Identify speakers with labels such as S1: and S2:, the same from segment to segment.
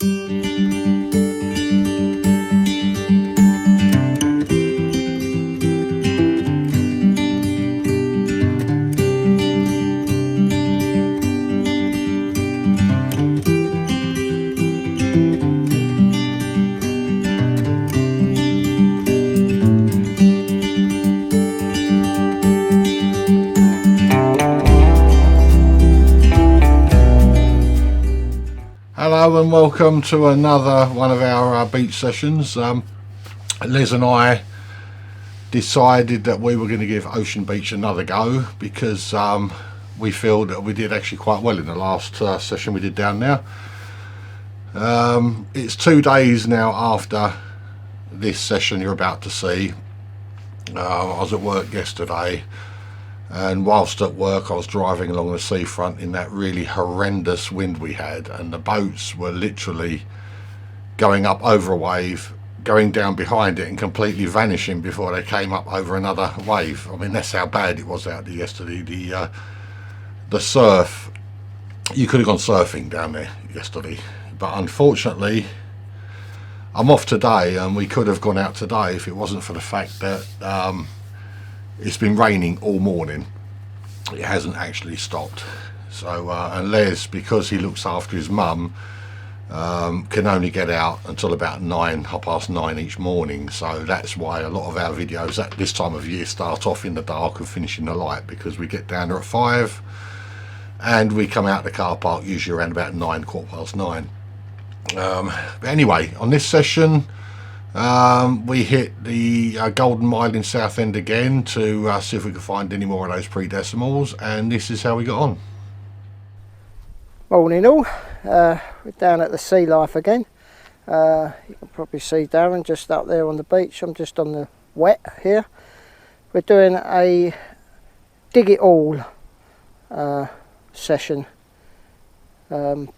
S1: Hello and welcome to another one of our beach sessions. Les and I decided that we were going to give Ocean Beach another go because we feel that we did actually quite well in the last session we did down there. It's 2 days now after this session you're about to see. I was at work yesterday, and whilst at work I was driving along the seafront in that really horrendous wind we had, and the boats were literally going up over a wave, going down behind it and completely vanishing before they came up over another wave. I mean, that's how bad it was out there yesterday. The surf, you could have gone surfing down there yesterday, but unfortunately I'm off today, and we could have gone out today if it wasn't for the fact that it's been raining all morning. It hasn't actually stopped. So and Les, because he looks after his mum, can only get out until about 9:30 each morning. So that's why a lot of our videos at this time of year start off in the dark and finish in the light, because we get down there at 5 and we come out the car park usually around about 9:15. But anyway, on this session we hit the Golden Mile in Southend again to see if we could find any more of those pre-decimals, and this is how we got on.
S2: Morning all, we're down at the Sea Life again. You can probably see Darren just up there on the beach. I'm just on the wet here. We're doing a dig it all session, and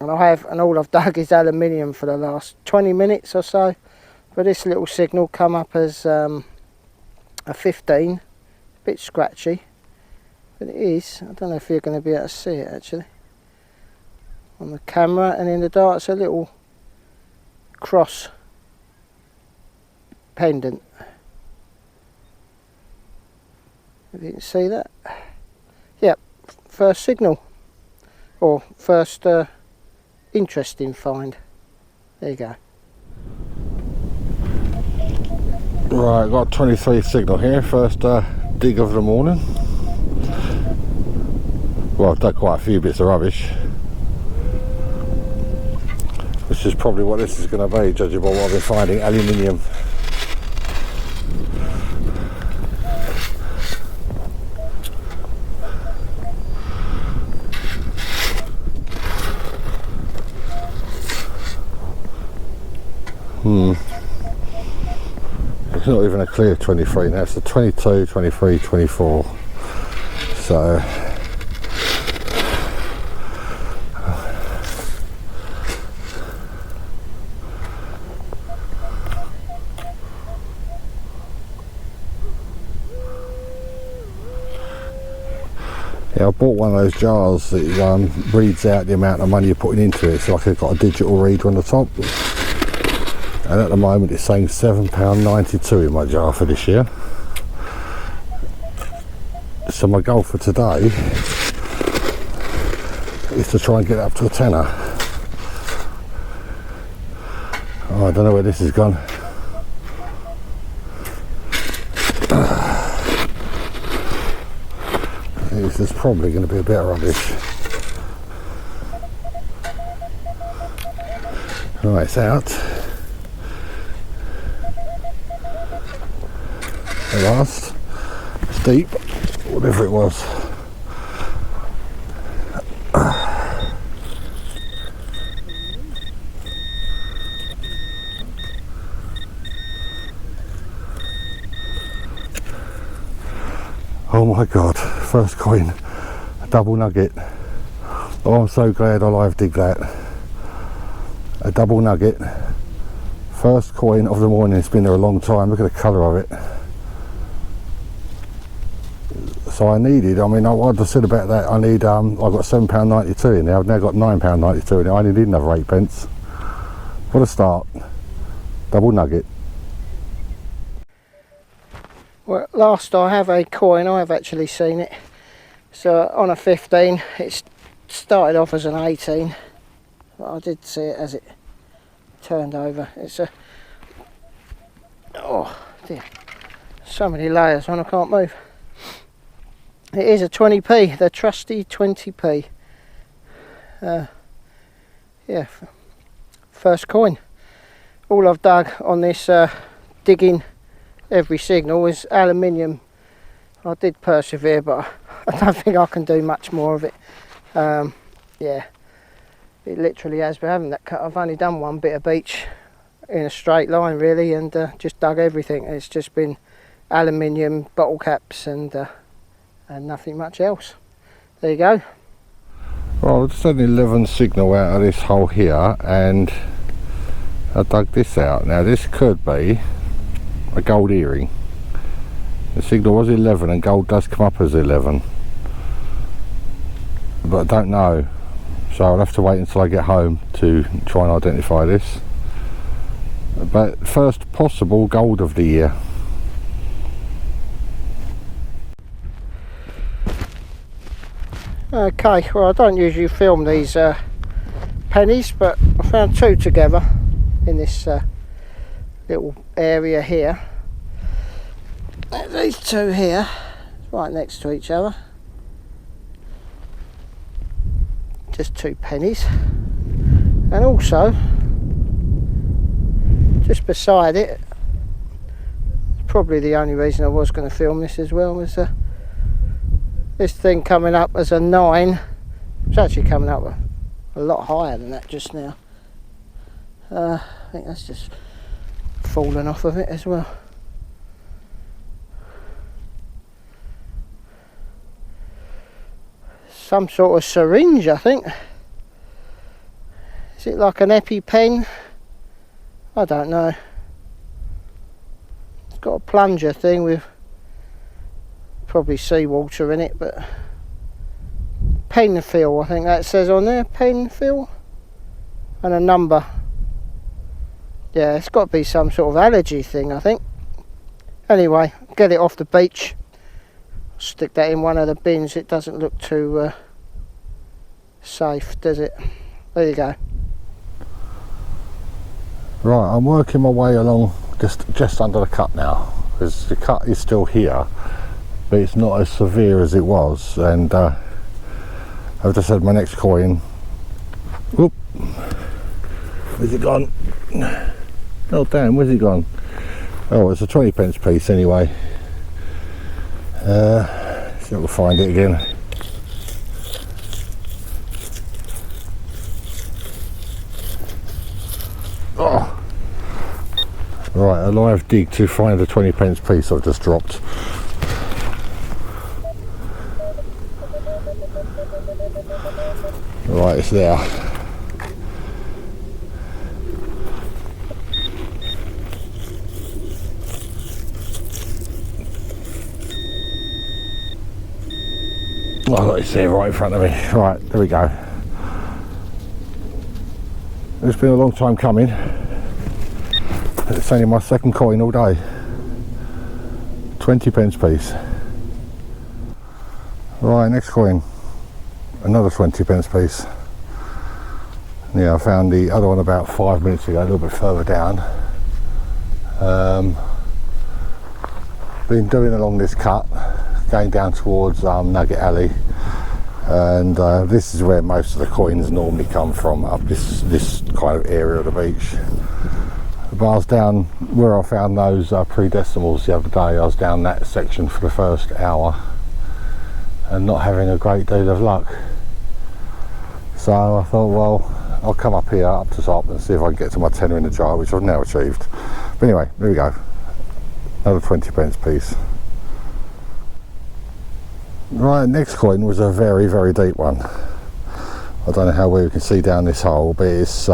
S2: all I've dug is aluminium for the last 20 minutes or so. But this little signal come up as a 15, a bit scratchy, but it is. I don't know if you're going to be able to see it actually on the camera, and in the dark it's a little cross pendant. If you can see that. Yep, first signal, or first interesting find. There you go.
S1: Right, got 23 signal here, first dig of the morning. Well, I've done quite a few bits of rubbish, which is probably what this is going to be, judging by what I've been finding. Aluminium. It's not even a clear 23 now, it's a 22, 23, 24. So yeah, I bought one of those jars that reads out the amount of money you're putting into it. It's like it's got a digital reader on the top. And at the moment it's saying £7.92 in my jar for this year. So my goal for today is to try and get up to a tenner. Oh, I don't know where this has gone. This is probably going to be a bit of rubbish. Right, it's out. At last, it's deep, whatever it was. Oh my god, first coin, a double nugget. Oh, I'm so glad I live digged that. A double nugget, first coin of the morning. It's been there a long time. Look at the colour of it. So I needed, I mean, what I said about that, I need, I've got £7.92 in there, I've now got £9.92 in there, I only need another 8p. What a start. Double nugget.
S2: Well, last I have a coin, I have actually seen it. So on a 15, it started off as an 18, but I did see it as it turned over. It's a, oh dear, so many layers on, I can't move. It is a 20p, the trusty 20p. Yeah, first coin. All I've dug on this digging every signal is aluminium. I did persevere, but I don't think I can do much more of it. Yeah, it literally has been having that cut. I've only done one bit of beach in a straight line really, and just dug everything. It's just been aluminium, bottle caps, and nothing much else. There you go.
S1: Well, I just had an 11 signal out of this hole here, and I dug this out. Now this could be a gold earring. The signal was 11 and gold does come up as 11, but I don't know, so I'll have to wait until I get home to try and identify this. But first possible gold of the year.
S2: Okay, well I don't usually film these pennies, but I found two together in this little area here. These two here, right next to each other. Just two pennies. And also, just beside it, probably the only reason I was going to film this as well, was this thing coming up as a 9. It's actually coming up a lot higher than that just now. I think that's just fallen off of it as well. Some sort of syringe, I think. Is it like an EpiPen? I don't know. It's got a plunger thing with probably seawater in it, but Penfill, I think that says on there, Penfill, and a number. Yeah, it's got to be some sort of allergy thing, I think. Anyway, get it off the beach. Stick that in one of the bins. It doesn't look too safe, does it? There you go.
S1: Right, I'm working my way along just under the cut now, because the cut is still here, but it's not as severe as it was. And I've just had my next coin. Whoop! Where's it gone? Oh damn, where's it gone? Oh, it's a 20p piece anyway. See if we'll find it again. Oh! Right, a live dig to find a 20p piece I've just dropped. Right, it's there. Oh, it's there right in front of me. Right, there we go. It's been a long time coming. It's only my second coin all day. 20p piece. Right, next coin. Another 20p piece. Yeah, I found the other one about 5 minutes ago, a little bit further down. Been doing along this cut, going down towards Nugget Alley, and this is where most of the coins normally come from, up this kind of area of the beach. But I was down where I found those pre-decimals the other day. I was down that section for the first hour and not having a great deal of luck. So I thought, well, I'll come up here, up to top, and see if I can get to my tenner in the jar, which I've now achieved. But anyway, there we go. Another 20p piece. Right, next coin was a very, very deep one. I don't know how well you can see down this hole, but it's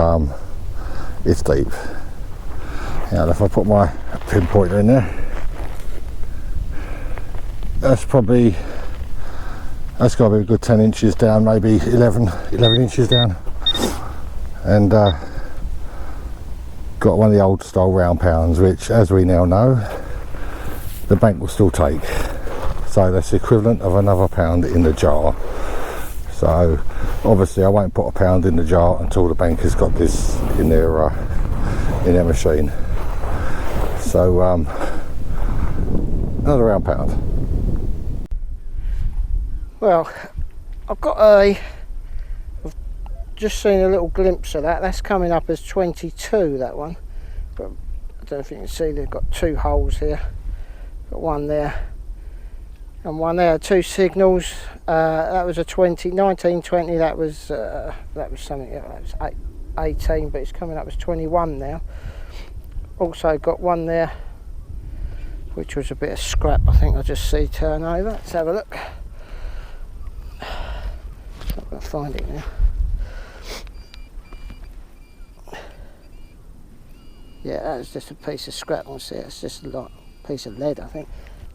S1: deep. And if I put my pinpointer in there, that's probably That's got to be a good 10 inches down, maybe 11 inches down. And got one of the old style round pounds, which, as we now know, the bank will still take. So that's the equivalent of another £1 in the jar. So obviously I won't put £1 in the jar until the bank has got this in their machine. So another round £1. Well,
S2: I've just seen a little glimpse of that. That's coming up as 22, that one. But I don't know if you can see, they've got 2 holes here. Got one there and one there, 2 signals. That was a 1920. That was something. That was 18, but it's coming up as 21 now. Also got one there, which was a bit of scrap. I think I just see turn over. Let's have a look. Not gonna find it now. Yeah, that was just a piece of scrap. I see it's just a piece of lead, I think.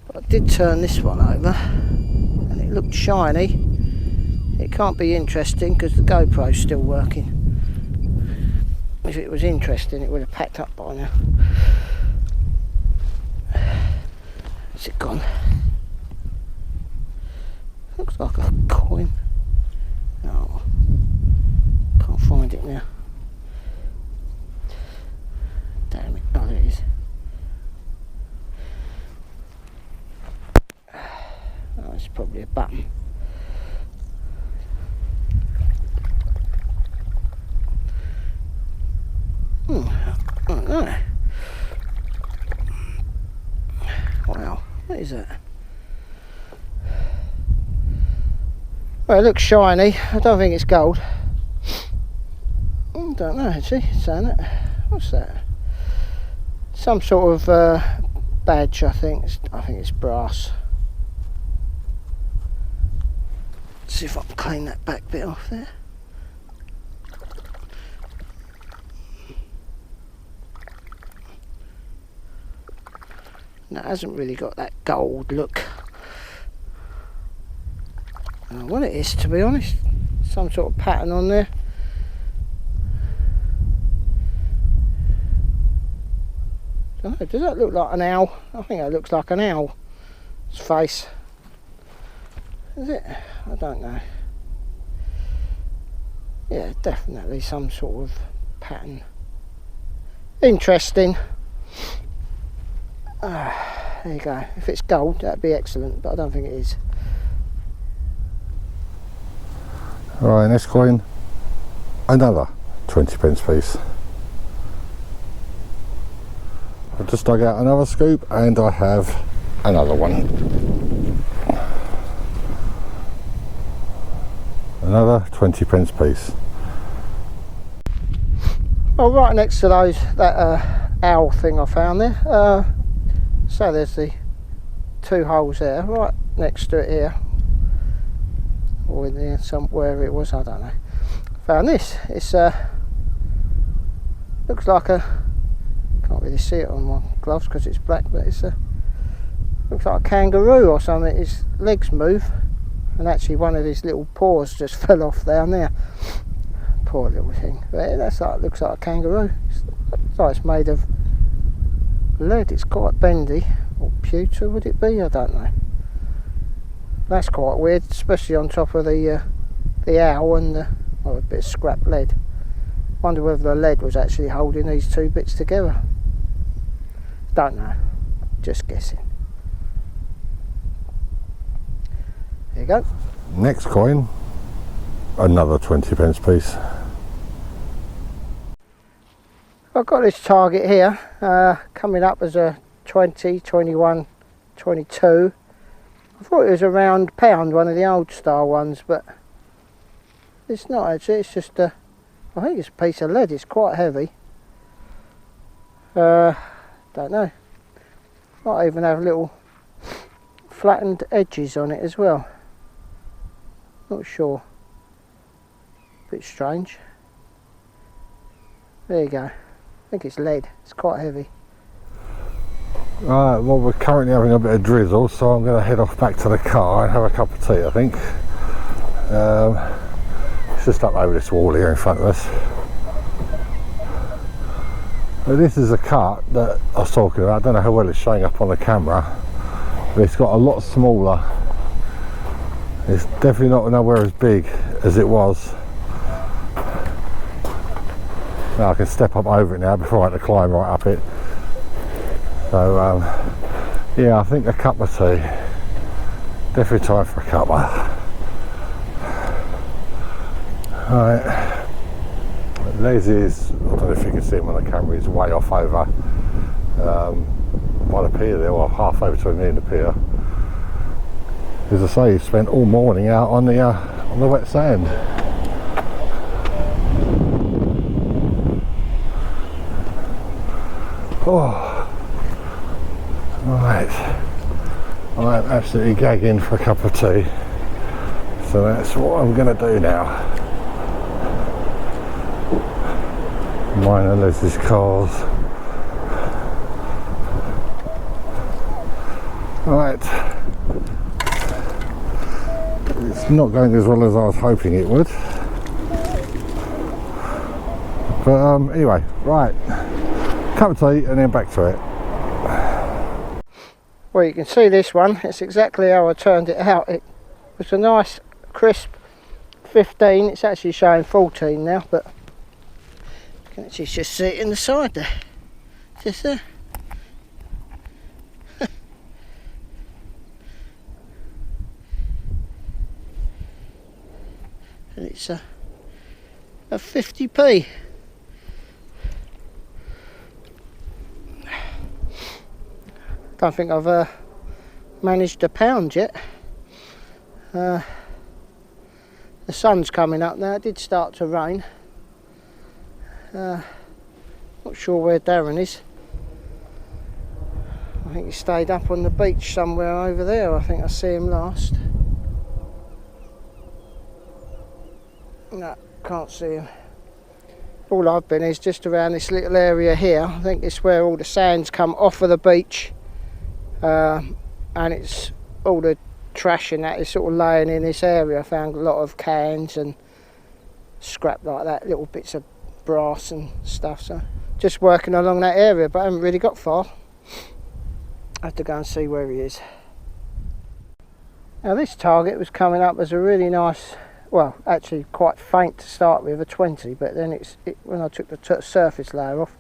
S2: But I did turn this one over, and it looked shiny. It can't be interesting because the GoPro's still working. If it was interesting, it would have packed up by now. Is it gone? Looks like a coin. No, can't find it now. Damn it! Oh, there it is. Oh, it's probably a button. I don't know. Wow, what is that? Well, it looks shiny. I don't think it's gold. I don't know actually, saying it. What's that? Some sort of badge, I think. I think it's brass. Let's see if I can clean that back bit off there. No, it hasn't really got that gold look. I don't know what it is, to be honest. Some sort of pattern on there. I don't know, does that look like an owl? I think that looks like an owl's face. Is it? I don't know. Yeah, definitely some sort of pattern. Interesting. There you go. If it's gold, that'd be excellent, but I don't think it is.
S1: Alright, next coin, another 20p piece. I've just dug out another scoop and I have another one. Another 20p piece.
S2: Well, right next to those, that owl thing I found there. So there's the 2 holes there, right next to it here. Or in there, somewhere it was, I don't know. Found this. It's looks like a, can't really see it on my gloves because it's black, but it's looks like a kangaroo or something. His legs move, and actually one of his little paws just fell off down there. Poor little thing. But that's like, looks like a kangaroo. It's like it's made of lead. It's quite bendy, or pewter would it be? I don't know. That's quite weird, especially on top of the owl and a bit of scrap lead. Wonder whether the lead was actually holding these 2 bits together. Don't know, just guessing. There you go.
S1: Next coin, another 20p piece.
S2: I've got this target here, coming up as a 20, 21, 22. I thought it was a round pound, one of the old style ones, but it's not actually. It's just I think it's a piece of lead. It's quite heavy. Don't know. Might even have little flattened edges on it as well. Not sure. Bit strange. There you go. I think it's lead. It's quite heavy.
S1: Right, well, we're currently having a bit of drizzle, so I'm going to head off back to the car and have a cup of tea, I think. It's just up over this wall here in front of us. Now, this is a cut that I was talking about. I don't know how well it's showing up on the camera, but it's got a lot smaller. It's definitely not nowhere as big as it was. Now I can step up over it now before I have to climb right up it. So yeah, I think a cup or two. Definitely time for a cuppa. Alright. Les is, I don't know if you can see him on the camera, he's way off over by the pier there, or halfway between me and the pier. As I say, he spent all morning out on the wet sand. Oh, right. I'm absolutely gagging for a cup of tea, so that's what I'm going to do now. Mine and Leslie's cars. Right. It's not going as well as I was hoping it would. But anyway, right. Cup of tea and then back to it.
S2: Well, you can see this one. It's exactly how I turned it out. It was a nice crisp 15. It's actually showing 14 now, but you can actually just see it in the side there. Just there. And it's a 50p. Don't think I've managed a pound yet. The sun's coming up now. It did start to rain. Not sure where Darren is. I think he stayed up on the beach somewhere over there. I think I see him last. No, can't see him. All I've been is just around this little area here. I think it's where all the sands come off of the beach. And it's all the trash and that is sort of laying in this area. I found a lot of cans and scrap like that, little bits of brass and stuff. So just working along that area, but I haven't really got far. I have to go and see where he is. Now this target was coming up as a really nice, well actually quite faint to start with, a 20, but then when I took the surface layer off,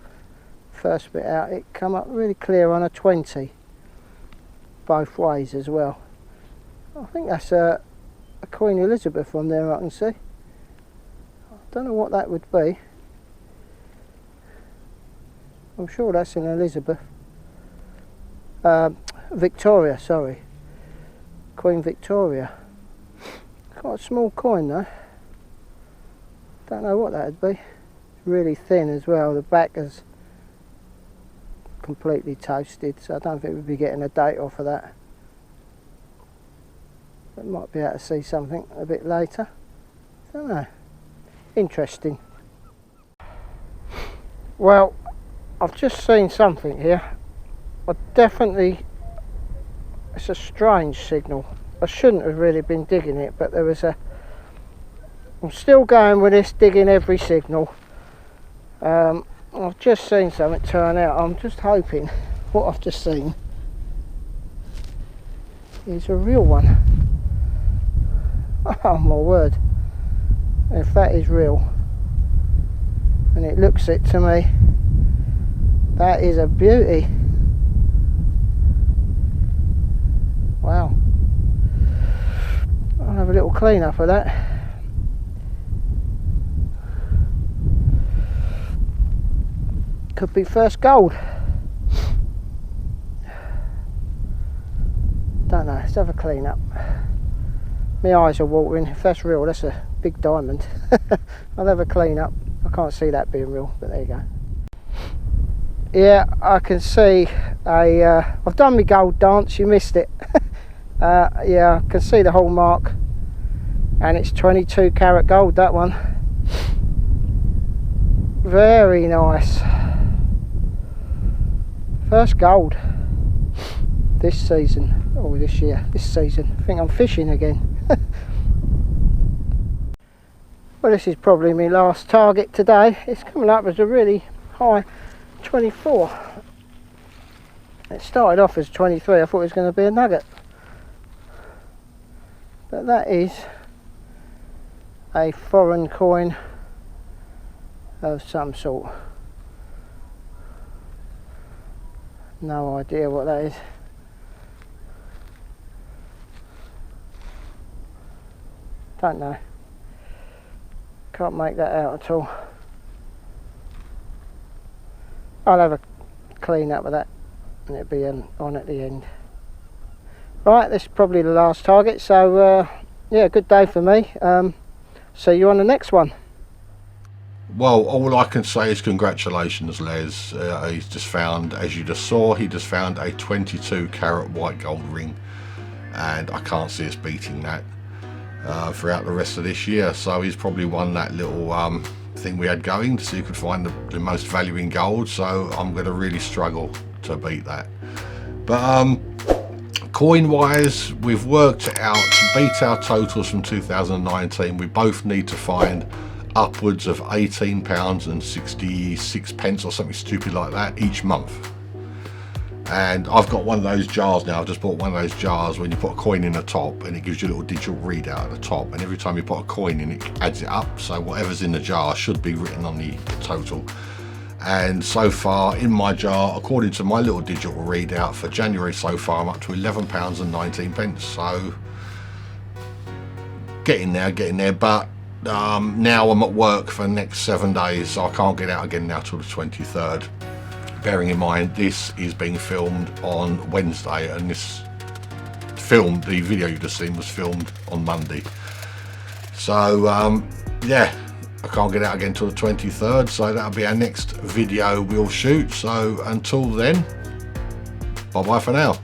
S2: first bit out, it come up really clear on a 20. Both ways as well. I think that's a Queen Elizabeth on there I can see. I don't know what that would be. I'm sure that's an Elizabeth. Victoria, sorry. Queen Victoria. Quite a small coin though. Don't know what that would be. Really thin as well. The back is completely toasted, so I don't think we'll be getting a date off of that. But might be able to see something a bit later. Don't know. Interesting. Well, I've just seen something here. It's a strange signal. I shouldn't have really been digging it, but there was I'm still going with this, digging every signal. I've just seen something turn out. I'm just hoping what I've just seen is a real one. Oh my word. If that is real, and it looks it to me, that is a beauty. Wow. I'll have a little clean up of that. Could be first gold. Don't know, let's have a clean up. My eyes are watering. If that's real, that's a big diamond. I'll have a clean up. I can't see that being real, but there you go. Yeah, I can see I've done my gold dance, you missed it. Yeah, I can see the hallmark, and it's 22 karat gold, that one. Very nice. First gold this season, or this year, this season. I think I'm fishing again. Well, this is probably my last target today. It's coming up as a really high 24. It started off as 23. I thought it was going to be a nugget, but that is a foreign coin of some sort. No idea what that is. Don't know. Can't make that out at all. I'll have a clean up of that and it'll be on at the end. Right, this is probably the last target, so yeah, good day for me. See you on the next one.
S1: Well, all I can say is congratulations, Les. He's just found, as you just saw, he just found a 22 carat white gold ring, and I can't see us beating that throughout the rest of this year. So he's probably won that little thing we had going to see who could find the most value in gold. So I'm going to really struggle to beat that. But coin wise, we've worked it out to beat our totals from 2019. We both need to find upwards of £18.66 or something stupid like that each month. And I've got one of those jars now. I've just bought one of those jars when you put a coin in the top and it gives you a little digital readout at the top, and every time you put a coin in it adds it up, so whatever's in the jar should be written on the total. And so far in my jar, according to my little digital readout for January so far, I'm up to £11.19. So getting there, but now I'm at work for the next 7 days, so I can't get out again now till the 23rd. Bearing in mind this is being filmed on Wednesday, and the video you just seen was filmed on Monday. So yeah, I can't get out again till the 23rd, so that'll be our next video we'll shoot. So until then, bye bye for now.